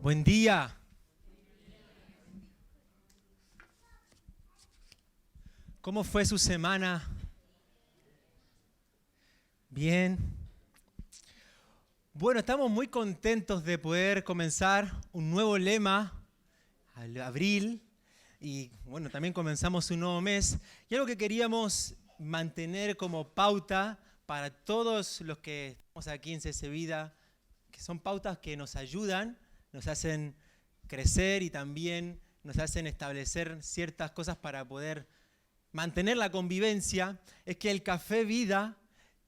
Buen día. ¿Cómo fue su semana? Bien. Bueno, estamos muy contentos de poder comenzar un nuevo lema al abril y bueno, también comenzamos un nuevo mes. Y algo que queríamos mantener como pauta para todos los que estamos aquí en CC Vida, que son pautas que nos ayudan, nos hacen crecer y también nos hacen establecer ciertas cosas para poder mantener la convivencia, es que el Café Vida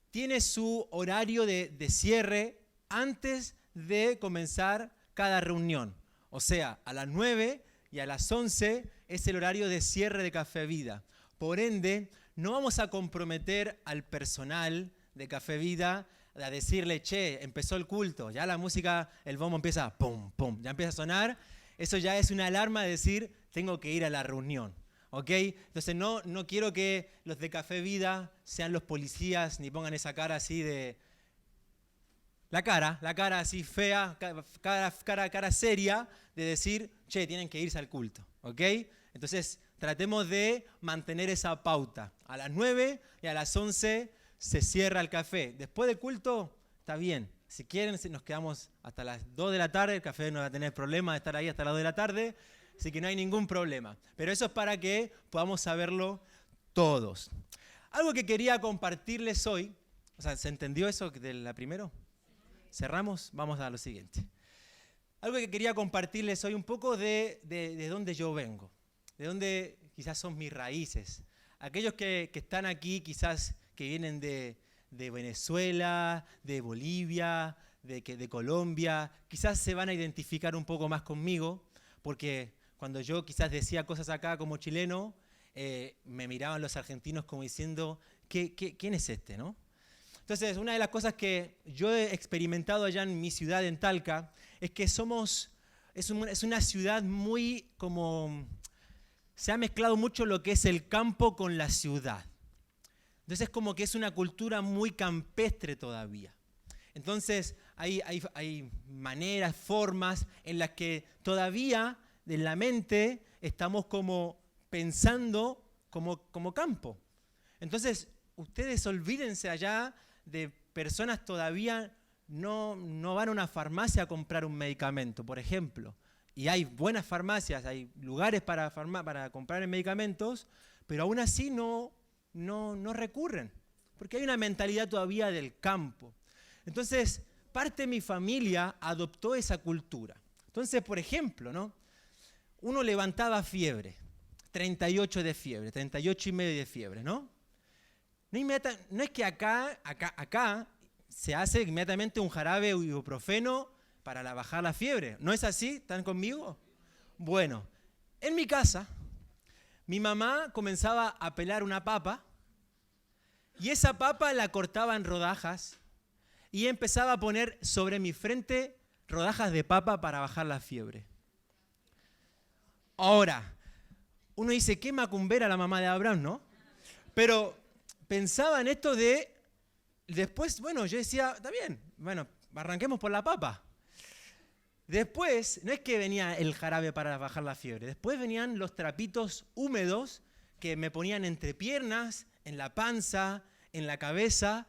tiene su horario de cierre antes de comenzar cada reunión. O sea, a las 9 y a las 11 es el horario de cierre de Café Vida. Por ende, no vamos a comprometer al personal de Café Vida a decirle, che, empezó el culto, ya la música, el bombo empieza, pum, pum, ya empieza a sonar. Eso ya es una alarma de decir, tengo que ir a la reunión. ¿Ok? Entonces no quiero que los de Café Vida sean los policías ni pongan esa cara así de... La cara así fea, cara seria de decir, che, tienen que irse al culto. ¿Ok? Entonces tratemos de mantener esa pauta. A las 9 y a las 11 se cierra el café. Después del culto, está bien. Si quieren, nos quedamos hasta las 2 de la tarde. El café no va a tener problema de estar ahí hasta las 2 de la tarde. Así que no hay ningún problema. Pero eso es para que podamos saberlo todos. Algo que quería compartirles hoy. O sea, ¿se entendió eso de la primero? ¿Cerramos? Vamos a lo siguiente. Algo que quería compartirles hoy un poco de dónde yo vengo. De dónde quizás son mis raíces. Aquellos que están aquí quizás que vienen de Venezuela, de Bolivia, de Colombia, quizás se van a identificar un poco más conmigo, porque cuando yo quizás decía cosas acá como chileno, me miraban los argentinos como diciendo, ¿quién es este, no? Entonces, una de las cosas que yo he experimentado allá en mi ciudad, en Talca, es que es una ciudad muy como... Se ha mezclado mucho lo que es el campo con la ciudad. Entonces es como que es una cultura muy campestre todavía. Entonces hay maneras, formas en las que todavía en la mente estamos como pensando como campo. Entonces ustedes olvídense allá de personas todavía no van a una farmacia a comprar un medicamento, por ejemplo. Y hay buenas farmacias, hay lugares para comprar medicamentos, pero aún así no recurren, porque hay una mentalidad todavía del campo. Entonces, parte de mi familia adoptó esa cultura. Entonces, por ejemplo, ¿no? Uno levantaba fiebre, 38 de fiebre, 38 y medio de fiebre, ¿no? No es que acá se hace inmediatamente un jarabe ibuprofeno para bajar la fiebre. ¿No es así? ¿Están conmigo? Bueno, en mi casa, mi mamá comenzaba a pelar una papa y esa papa la cortaba en rodajas y empezaba a poner sobre mi frente rodajas de papa para bajar la fiebre. Ahora, uno dice, qué macumbera la mamá de Abraham, ¿no? Pero pensaba en esto de, después, bueno, yo decía, está bien, bueno, arranquemos por la papa. Después, no es que venía el jarabe para bajar la fiebre, después venían los trapitos húmedos que me ponían entre piernas, en la panza, en la cabeza,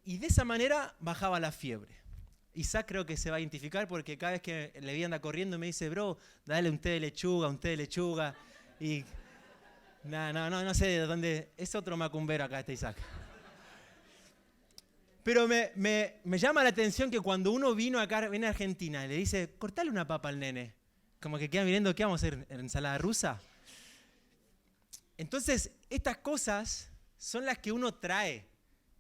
y de esa manera bajaba la fiebre. Isaac creo que se va a identificar porque cada vez que le vi andar corriendo me dice, bro, dale un té de lechuga, y no sé de dónde, es otro macumbero acá este Isaac. Pero me llama la atención que cuando uno viene a Argentina y le dice, cortale una papa al nene, como que quedan mirando, ¿qué vamos a hacer? ¿Ensalada rusa? Entonces, estas cosas son las que uno trae.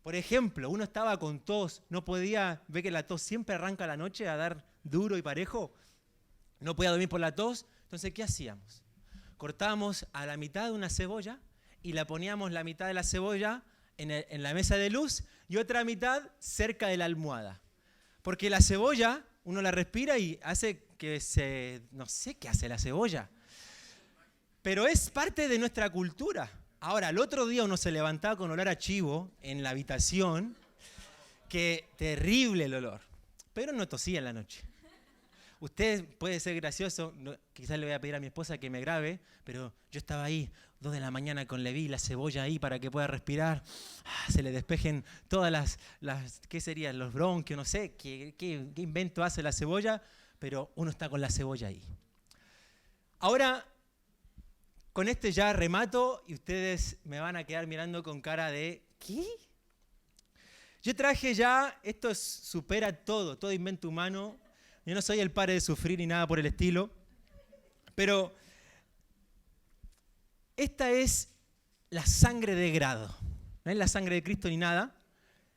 Por ejemplo, uno estaba con tos, no podía, ve que la tos siempre arranca a la noche a dar duro y parejo, no podía dormir por la tos, entonces, ¿qué hacíamos? Cortábamos a la mitad de una cebolla y la poníamos la mitad de la cebolla en la mesa de luz y otra mitad cerca de la almohada. Porque la cebolla, uno la respira y hace que no sé qué hace la cebolla, pero es parte de nuestra cultura. Ahora, el otro día uno se levantaba con olor a chivo en la habitación, que terrible el olor, pero no tosía en la noche. usted puede ser gracioso, quizás le voy a pedir a mi esposa que me grabe, pero yo estaba ahí, 2 de la mañana con Leví, la cebolla ahí para que pueda respirar, se le despejen todas las ¿qué serían? Los bronquios, no sé, ¿qué invento hace la cebolla? Pero uno está con la cebolla ahí. Ahora, con este ya remato y ustedes me van a quedar mirando con cara de ¿qué? Yo traje ya, esto supera todo invento humano. Yo no soy el padre de sufrir ni nada por el estilo, pero esta es la sangre de grado. No es la sangre de Cristo ni nada.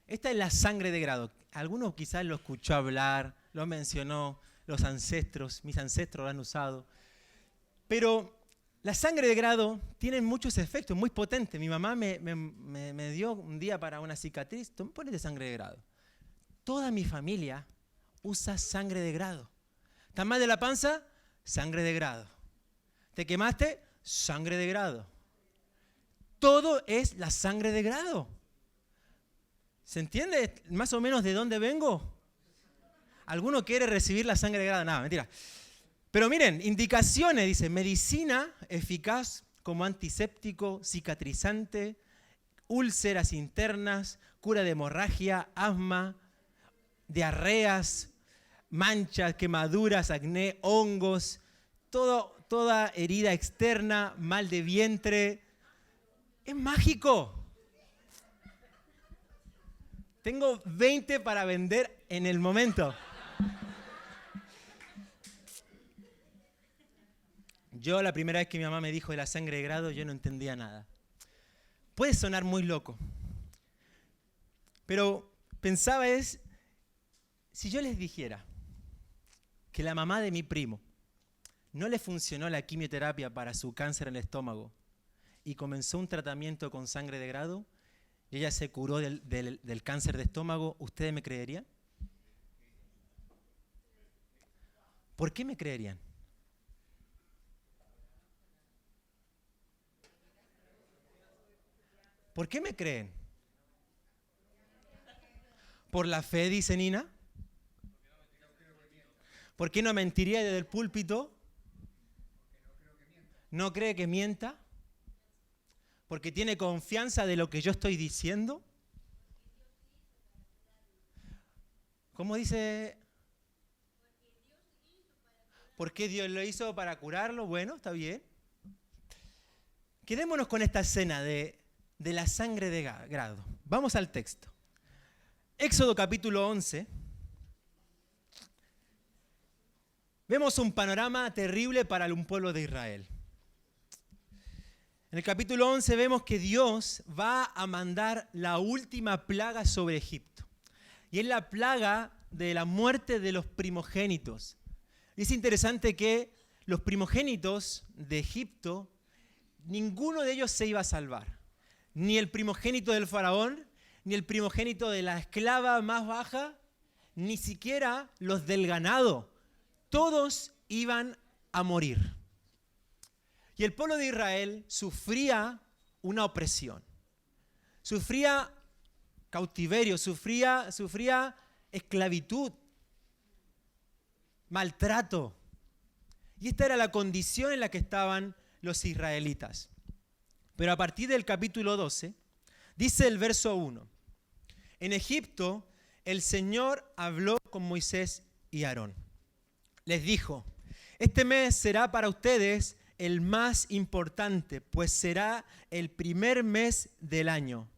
Esta es la sangre de grado. Algunos quizás lo escuchó hablar, lo mencionó, los ancestros, mis ancestros lo han usado. Pero la sangre de grado tiene muchos efectos, muy potentes. Mi mamá me dio un día para una cicatriz, ponete sangre de grado. Toda mi familia usa sangre de grado. ¿Estás mal de la panza? Sangre de grado. ¿Te quemaste? Sangre de grado. Todo es la sangre de grado. ¿Se entiende más o menos de dónde vengo? ¿Alguno quiere recibir la sangre de grado? No, mentira. Pero miren, indicaciones, dice, medicina eficaz como antiséptico, cicatrizante, úlceras internas, cura de hemorragia, asma, diarreas, manchas, quemaduras, acné, hongos, toda herida externa, mal de vientre. Es mágico. Tengo 20 para vender en el momento. Yo la primera vez que mi mamá me dijo de la sangre de grado, yo no entendía nada. Puede sonar muy loco, pero pensaba si yo les dijera que la mamá de mi primo no le funcionó la quimioterapia para su cáncer en el estómago y comenzó un tratamiento con sangre de grado y ella se curó del cáncer de estómago, ¿ustedes me creerían? ¿Por qué me creerían? ¿Por qué me creen? ¿Por la fe, dice Nina? ¿Por qué no mentiría desde el púlpito? ¿No cree que mienta? ¿Porque tiene confianza de lo que yo estoy diciendo? ¿Cómo dice? ¿Por qué Dios lo hizo para curarlo? Bueno, está bien. Quedémonos con esta escena de la sangre de grado. Vamos al texto. Éxodo capítulo 11. Vemos un panorama terrible para un pueblo de Israel. En el capítulo 11 vemos que Dios va a mandar la última plaga sobre Egipto. Y es la plaga de la muerte de los primogénitos. Y es interesante que los primogénitos de Egipto, ninguno de ellos se iba a salvar. Ni el primogénito del faraón, ni el primogénito de la esclava más baja, ni siquiera los del ganado. Todos iban a morir. Y el pueblo de Israel sufría una opresión. Sufría cautiverio, sufría esclavitud, maltrato. Y esta era la condición en la que estaban los israelitas. Pero a partir del capítulo 12, dice el verso 1, en Egipto el Señor habló con Moisés y Aarón. Les dijo, este mes será para ustedes el más importante, pues será el primer mes del año.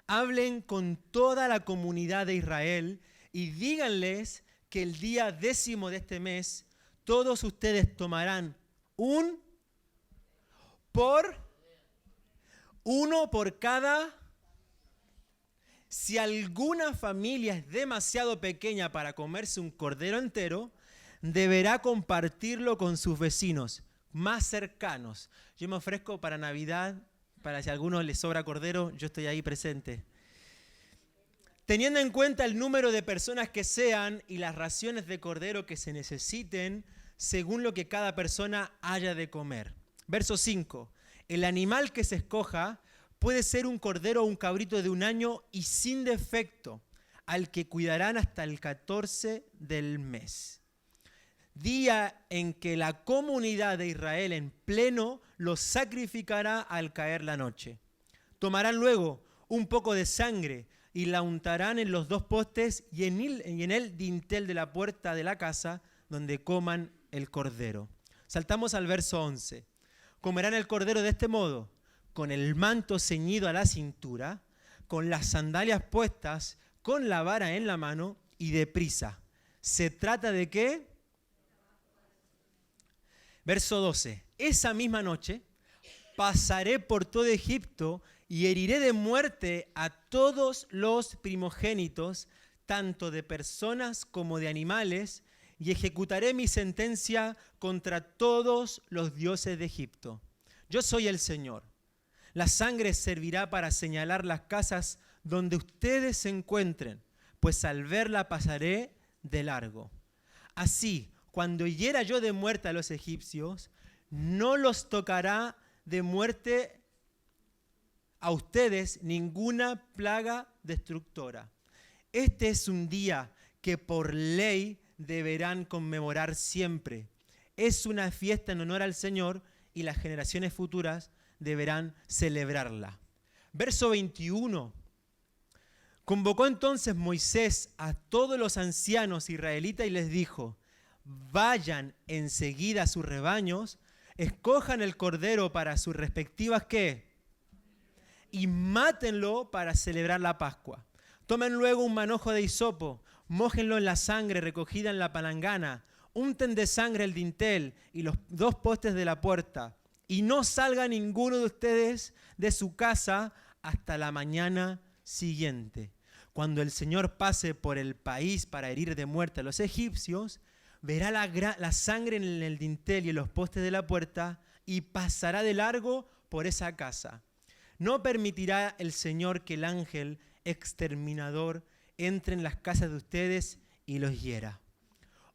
Hablen con toda la comunidad de Israel y díganles que el día 10º de este mes todos ustedes tomarán uno por cada. Si alguna familia es demasiado pequeña para comerse un cordero entero, deberá compartirlo con sus vecinos más cercanos. Yo me ofrezco para Navidad, para si a alguno les sobra cordero, yo estoy ahí presente. Teniendo en cuenta el número de personas que sean y las raciones de cordero que se necesiten, según lo que cada persona haya de comer. Verso 5. El animal que se escoja puede ser un cordero o un cabrito de 1 año y sin defecto, al que cuidarán hasta el 14 del mes. día en que la comunidad de Israel en pleno los sacrificará al caer la noche. Tomarán luego un poco de sangre y la untarán en los dos postes y en el dintel de la puerta de la casa donde coman el cordero. Saltamos al verso 11. Comerán el cordero de este modo, con el manto ceñido a la cintura, con las sandalias puestas, con la vara en la mano y deprisa. ¿Se trata de qué? Verso 12. Esa misma noche pasaré por todo Egipto y heriré de muerte a todos los primogénitos, tanto de personas como de animales, y ejecutaré mi sentencia contra todos los dioses de Egipto. Yo soy el Señor. La sangre servirá para señalar las casas donde ustedes se encuentren, pues al verla pasaré de largo. Así, cuando hiera yo de muerte a los egipcios, no los tocará de muerte a ustedes ninguna plaga destructora. Este es un día que por ley deberán conmemorar siempre. Es una fiesta en honor al Señor y las generaciones futuras deberán celebrarla. Verso 21. Convocó entonces Moisés a todos los ancianos israelitas y les dijo: vayan enseguida a sus rebaños, escojan el cordero para sus respectivas ¿qué? Y mátenlo para celebrar la Pascua. Tomen luego un manojo de hisopo, mójenlo en la sangre recogida en la palangana, unten de sangre el dintel y los dos postes de la puerta, y no salga ninguno de ustedes de su casa hasta la mañana siguiente. Cuando el Señor pase por el país para herir de muerte a los egipcios, verá la sangre en el dintel y en los postes de la puerta y pasará de largo por esa casa. No permitirá el Señor que el ángel exterminador entre en las casas de ustedes y los hiera.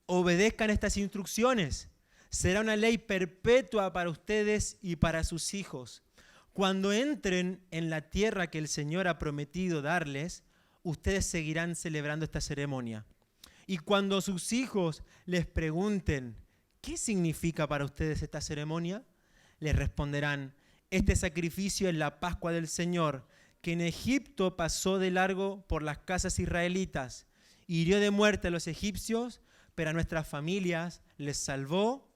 Obedezcan estas instrucciones. Será una ley perpetua para ustedes y para sus hijos. Cuando entren en la tierra que el Señor ha prometido darles, ustedes seguirán celebrando esta ceremonia. Y cuando sus hijos les pregunten, ¿qué significa para ustedes esta ceremonia? Les responderán: este sacrificio es la Pascua del Señor, que en Egipto pasó de largo por las casas israelitas, hirió de muerte a los egipcios, pero a nuestras familias les salvó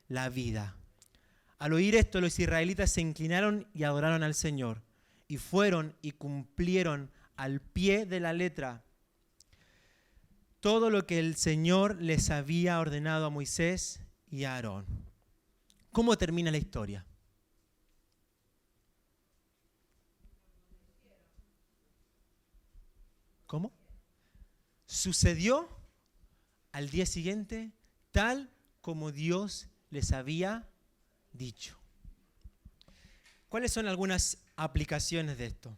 la vida. Al oír esto, los israelitas se inclinaron y adoraron al Señor, y fueron y cumplieron al pie de la letra todo lo que el Señor les había ordenado a Moisés y a Aarón. ¿Cómo termina la historia? ¿Cómo? Sucedió al día siguiente tal como Dios les había dicho. ¿Cuáles son algunas aplicaciones de esto?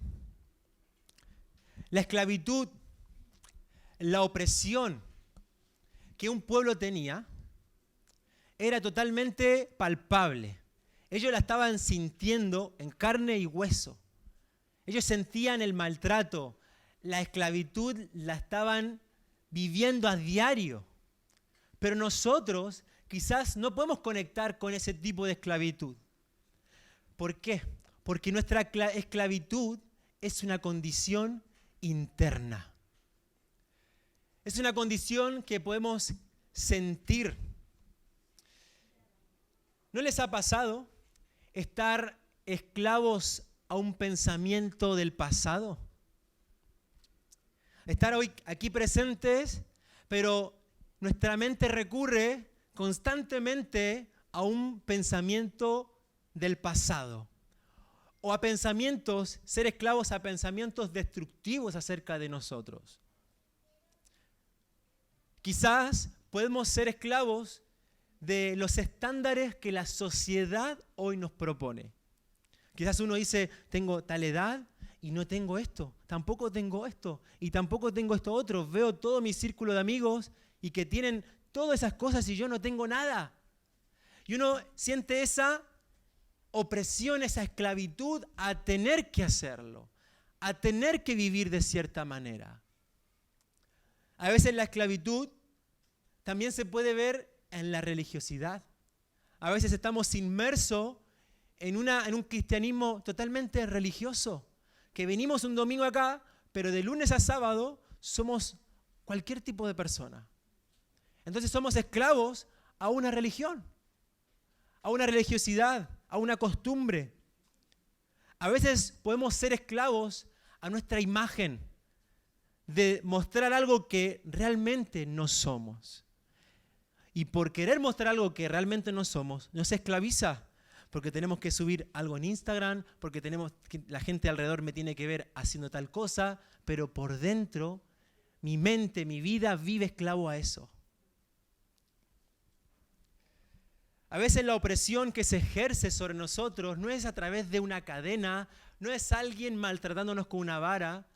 La esclavitud, la opresión que un pueblo tenía era totalmente palpable. Ellos la estaban sintiendo en carne y hueso. Ellos sentían el maltrato, la esclavitud la estaban viviendo a diario. Pero nosotros quizás no podemos conectar con ese tipo de esclavitud. ¿Por qué? Porque nuestra esclavitud es una condición interna. Es una condición que podemos sentir. ¿No les ha pasado estar esclavos a un pensamiento del pasado? Estar hoy aquí presentes, pero nuestra mente recurre constantemente a un pensamiento del pasado. O a pensamientos, ser esclavos a pensamientos destructivos acerca de nosotros. Quizás podemos ser esclavos de los estándares que la sociedad hoy nos propone. Quizás uno dice, tengo tal edad y no tengo esto, tampoco tengo esto y tampoco tengo esto otro. Veo todo mi círculo de amigos y que tienen todas esas cosas y yo no tengo nada. Y uno siente esa opresión, esa esclavitud a tener que hacerlo, a tener que vivir de cierta manera. A veces la esclavitud también se puede ver en la religiosidad. A veces estamos inmersos en un cristianismo totalmente religioso, que venimos un domingo acá, pero de lunes a sábado somos cualquier tipo de persona. Entonces somos esclavos a una religión, a una religiosidad, a una costumbre. A veces podemos ser esclavos a nuestra imagen, de mostrar algo que realmente no somos. Y por querer mostrar algo que realmente no somos, nos esclaviza. Porque tenemos que subir algo en Instagram, porque la gente alrededor me tiene que ver haciendo tal cosa, pero por dentro, mi mente, mi vida vive esclavo a eso. A veces la opresión que se ejerce sobre nosotros no es a través de una cadena, no es alguien maltratándonos con una vara,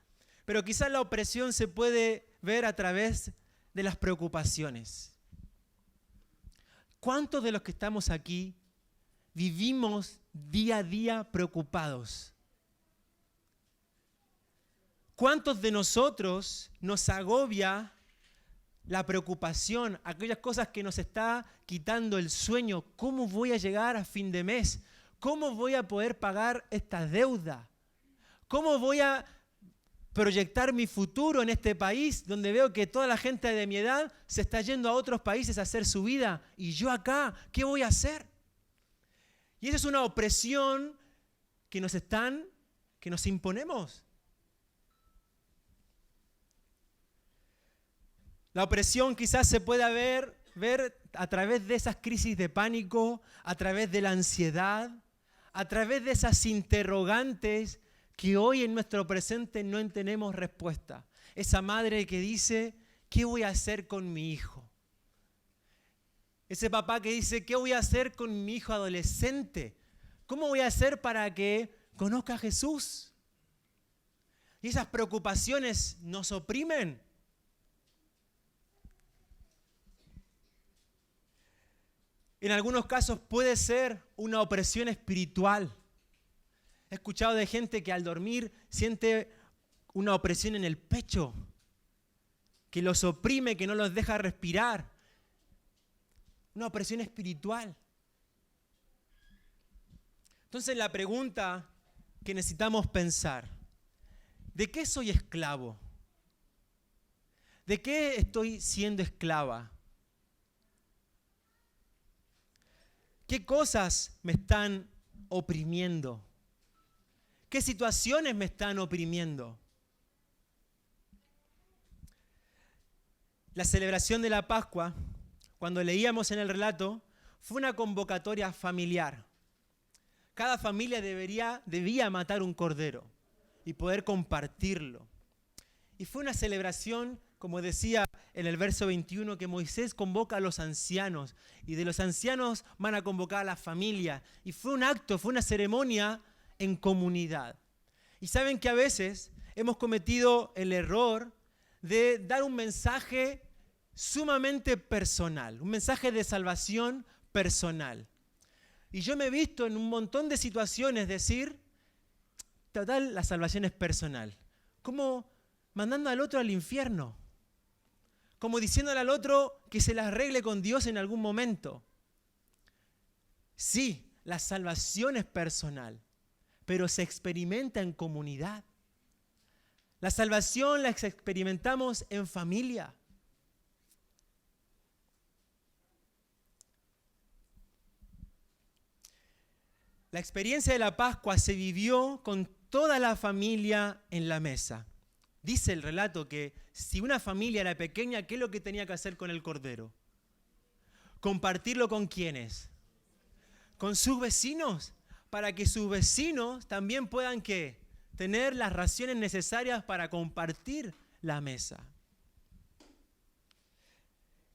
pero quizás la opresión se puede ver a través de las preocupaciones. ¿Cuántos de los que estamos aquí vivimos día a día preocupados? ¿Cuántos de nosotros nos agobia la preocupación, aquellas cosas que nos está quitando el sueño? ¿Cómo voy a llegar a fin de mes? ¿Cómo voy a poder pagar esta deuda? ¿Cómo voy a proyectar mi futuro en este país donde veo que toda la gente de mi edad se está yendo a otros países a hacer su vida? Y yo acá, ¿qué voy a hacer? Y esa es una opresión que nos imponemos. La opresión quizás se pueda ver a través de esas crisis de pánico, a través de la ansiedad, a través de esas interrogantes que hoy en nuestro presente no tenemos respuesta. Esa madre que dice, ¿qué voy a hacer con mi hijo? Ese papá que dice, ¿qué voy a hacer con mi hijo adolescente? ¿Cómo voy a hacer para que conozca a Jesús? Y esas preocupaciones nos oprimen. En algunos casos puede ser una opresión espiritual. He escuchado de gente que al dormir siente una opresión en el pecho, que los oprime, que no los deja respirar. Una opresión espiritual. Entonces la pregunta que necesitamos pensar, ¿de qué soy esclavo? ¿De qué estoy siendo esclava? ¿Qué cosas me están oprimiendo? ¿Qué situaciones me están oprimiendo? La celebración de la Pascua, cuando leíamos en el relato, fue una convocatoria familiar. Cada familia debía matar un cordero y poder compartirlo. Y fue una celebración, como decía en el verso 21, que Moisés convoca a los ancianos y de los ancianos van a convocar a la familia. Y fue un acto, fue una ceremonia en comunidad. Y saben que a veces hemos cometido el error de dar un mensaje sumamente personal, un mensaje de salvación personal. Y yo me he visto en un montón de situaciones decir, total, la salvación es personal. Como mandando al otro al infierno. Como diciéndole al otro que se la arregle con Dios en algún momento. Sí, la salvación es personal, pero se experimenta en comunidad. La salvación la experimentamos en familia. La experiencia de la Pascua se vivió con toda la familia en la mesa. Dice el relato que si una familia era pequeña, ¿qué es lo que tenía que hacer con el cordero? ¿Compartirlo con quiénes? Con sus vecinos, para que sus vecinos también puedan ¿qué? Tener las raciones necesarias para compartir la mesa.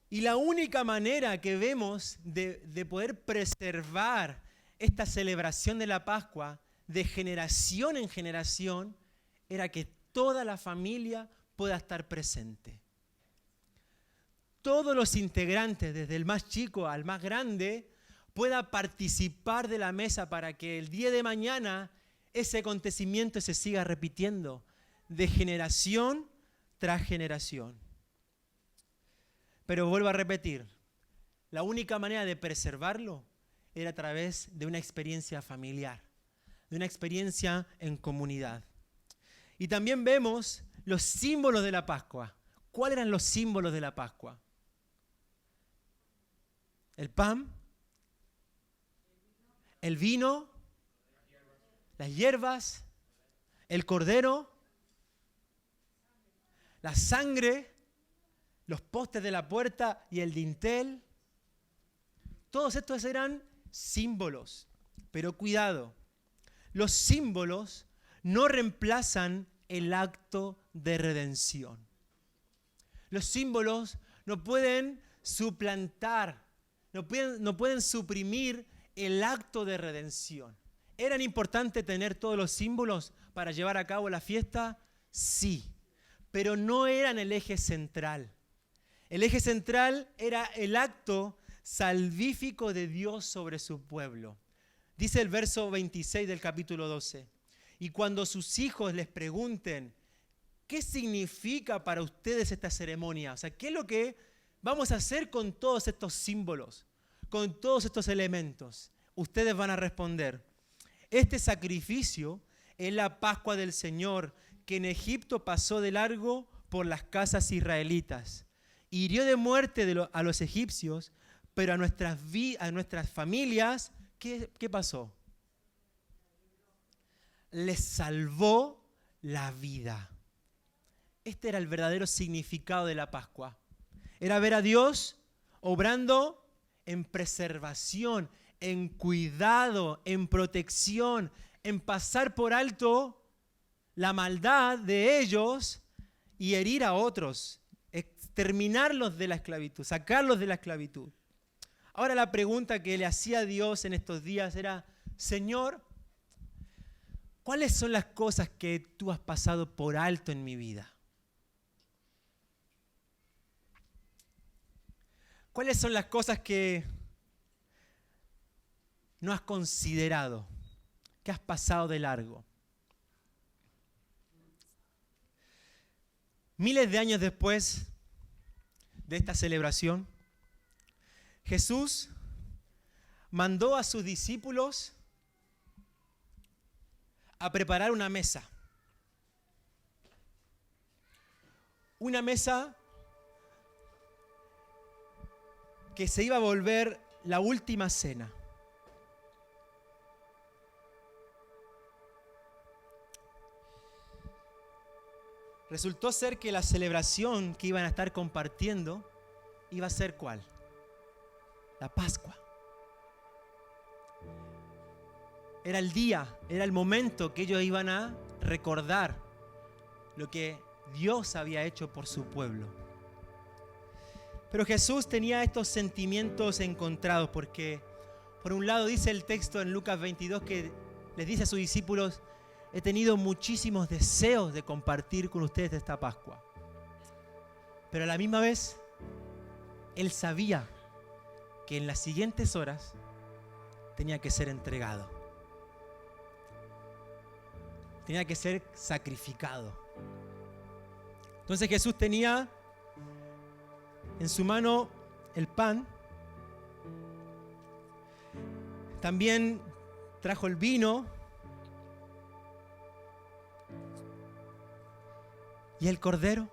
Y la única manera que vemos de poder preservar esta celebración de la Pascua de generación en generación era que toda la familia pueda estar presente. Todos los integrantes, desde el más chico al más grande, pueda participar de la mesa para que el día de mañana ese acontecimiento se siga repitiendo de generación tras generación. Pero vuelvo a repetir, la única manera de preservarlo era a través de una experiencia familiar, de una experiencia en comunidad. Y también vemos los símbolos de la Pascua. ¿Cuáles eran los símbolos de la Pascua? El pan, el vino, las hierbas, el cordero, la sangre, los postes de la puerta y el dintel. Todos estos eran símbolos. Pero cuidado, los símbolos no reemplazan el acto de redención. Los símbolos no pueden suplantar, no pueden suprimir el acto de redención. ¿Eran importantes tener todos los símbolos para llevar a cabo la fiesta? Sí, pero no eran el eje central. El eje central era el acto salvífico de Dios sobre su pueblo. Dice el verso 26 del capítulo 12. Y cuando sus hijos les pregunten, ¿qué significa para ustedes esta ceremonia? O sea, ¿qué es lo que vamos a hacer con todos estos símbolos, con todos estos elementos? Ustedes van a responder, este sacrificio es la Pascua del Señor que en Egipto pasó de largo por las casas israelitas. Hirió de muerte a los egipcios, pero a nuestras familias, ¿qué pasó? Les salvó la vida. Este era el verdadero significado de la Pascua. Era ver a Dios obrando en preservación, en cuidado, en protección, en pasar por alto la maldad de ellos y herir a otros, exterminarlos de la esclavitud, sacarlos de la esclavitud. Ahora la pregunta que le hacía a Dios en estos días era, Señor, ¿cuáles son las cosas que tú has pasado por alto en mi vida? ¿Cuáles son las cosas que no has considerado, que has pasado de largo? Miles de años después de esta celebración, Jesús mandó a sus discípulos a preparar una mesa. Una mesa que se iba a volver la última cena. Resultó ser que la celebración que iban a estar compartiendo iba a ser ¿cuál? La Pascua. Era el día, era el momento que ellos iban a recordar lo que Dios había hecho por su pueblo. Pero Jesús tenía estos sentimientos encontrados porque, por un lado, dice el texto en Lucas 22 que les dice a sus discípulos, he tenido muchísimos deseos de compartir con ustedes esta Pascua. Pero a la misma vez, Él sabía que en las siguientes horas tenía que ser entregado. Tenía que ser sacrificado. Entonces Jesús tenía en su mano el pan. También trajo el vino. ¿Y el cordero?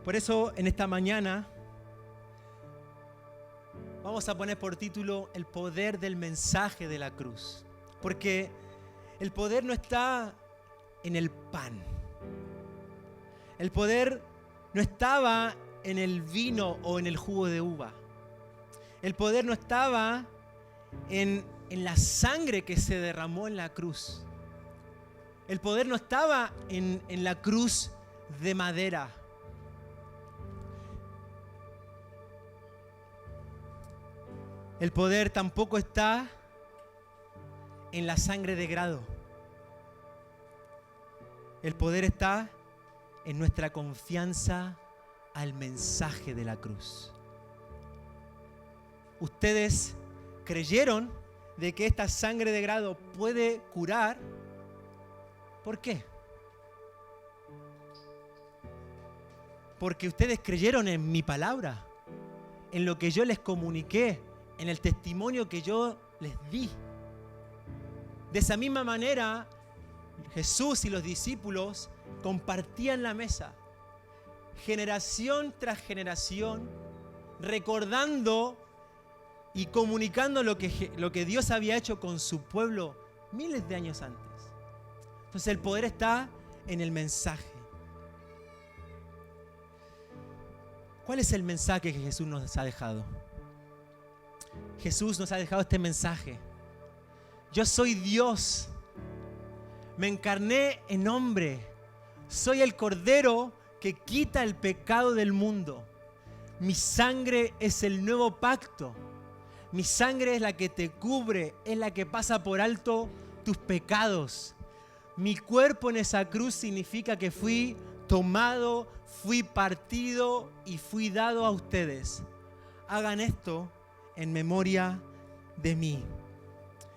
Por eso, en esta mañana, vamos a poner por título el poder del mensaje de la cruz. Porque el poder no está en el pan. El poder no estaba en el vino o en el jugo de uva. El poder no estaba en la sangre que se derramó en la cruz. El poder no estaba en la cruz de madera. El poder tampoco está en la sangre de grado. El poder está en nuestra confianza al mensaje de la cruz. Ustedes creyeron de que esta sangre de grado puede curar. ¿Por qué? Porque ustedes creyeron en mi palabra, en lo que yo les comuniqué, en el testimonio que yo les di. De esa misma manera, Jesús y los discípulos compartían la mesa, generación tras generación, recordando y comunicando lo que Dios había hecho con su pueblo miles de años antes. Entonces el poder está en el mensaje. ¿Cuál es el mensaje que Jesús nos ha dejado? Jesús nos ha dejado este mensaje. Yo soy Dios. Me encarné en hombre. Soy el Cordero que quita el pecado del mundo. Mi sangre es el nuevo pacto. Mi sangre es la que te cubre, es la que pasa por alto tus pecados. Mi cuerpo en esa cruz significa que fui tomado, fui partido y fui dado a ustedes. Hagan esto en memoria de mí.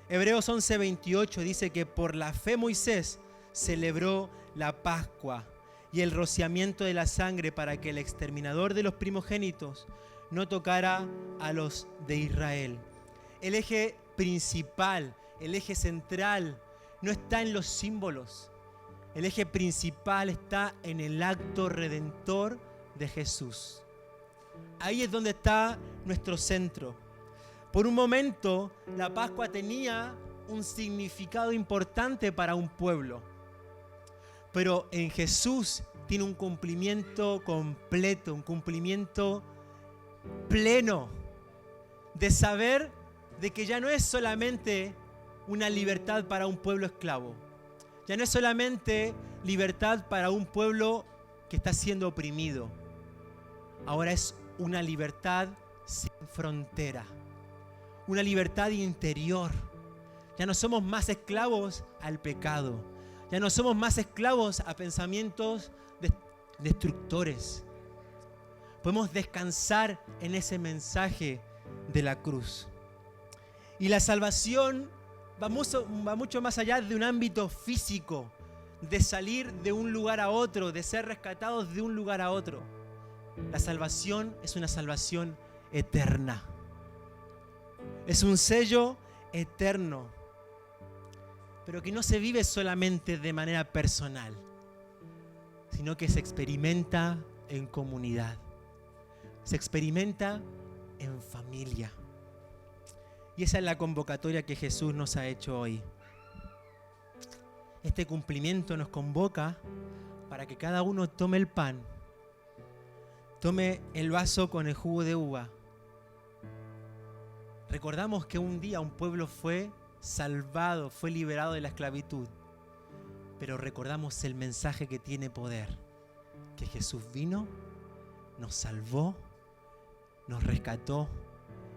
Hebreos 11:28 dice que por la fe Moisés celebró la Pascua y el rociamiento de la sangre para que el exterminador de los primogénitos no tocara a los de Israel. El eje principal, el eje central, no está en los símbolos. El eje principal está en el acto redentor de Jesús. Ahí es donde está nuestro centro. Por un momento, la Pascua tenía un significado importante para un pueblo. Pero en Jesús tiene un cumplimiento completo, un cumplimiento pleno de saber de que ya no es solamente una libertad para un pueblo esclavo. Ya no es solamente libertad para un pueblo que está siendo oprimido. Ahora es una libertad sin frontera. Una libertad interior. Ya no somos más esclavos al pecado. Ya no somos más esclavos a pensamientos destructores. Podemos descansar en ese mensaje de la cruz. Y la salvación va mucho más allá de un ámbito físico, de salir de un lugar a otro, de ser rescatados de un lugar a otro. La salvación es una salvación eterna. Es un sello eterno, pero que no se vive solamente de manera personal, sino que se experimenta en comunidad, se experimenta en familia. Y esa es la convocatoria que Jesús nos ha hecho hoy. Este cumplimiento nos convoca para que cada uno tome el pan, tome el vaso con el jugo de uva. Recordamos que un día un pueblo fue salvado, fue liberado de la esclavitud. Pero recordamos el mensaje que tiene poder, que Jesús vino, nos salvó, nos rescató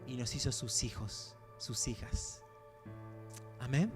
y nos hizo sus hijos, sus hijas. Amén.